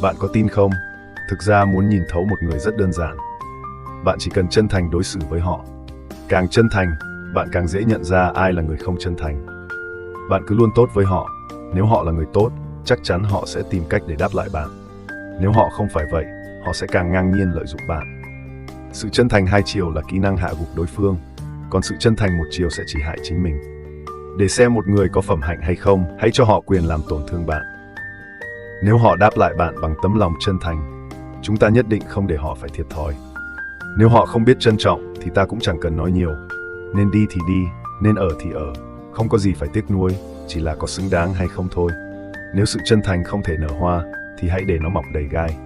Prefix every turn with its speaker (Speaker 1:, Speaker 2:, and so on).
Speaker 1: Bạn có tin không? Thực ra muốn nhìn thấu một người rất đơn giản. Bạn chỉ cần chân thành đối xử với họ. Càng chân thành, bạn càng dễ nhận ra ai là người không chân thành. Bạn cứ luôn tốt với họ. Nếu họ là người tốt, chắc chắn họ sẽ tìm cách để đáp lại bạn. Nếu họ không phải vậy, họ sẽ càng ngang nhiên lợi dụng bạn. Sự chân thành hai chiều là kỹ năng hạ gục đối phương, còn sự chân thành một chiều sẽ chỉ hại chính mình. Để xem một người có phẩm hạnh hay không, hãy cho họ quyền làm tổn thương bạn. Nếu họ đáp lại bạn bằng tấm lòng chân thành, chúng ta nhất định không để họ phải thiệt thòi. Nếu họ không biết trân trọng thì ta cũng chẳng cần nói nhiều. Nên đi thì đi, nên ở thì ở. Không có gì phải tiếc nuối, chỉ là có xứng đáng hay không thôi. Nếu sự chân thành không thể nở hoa, thì hãy để nó mọc đầy gai.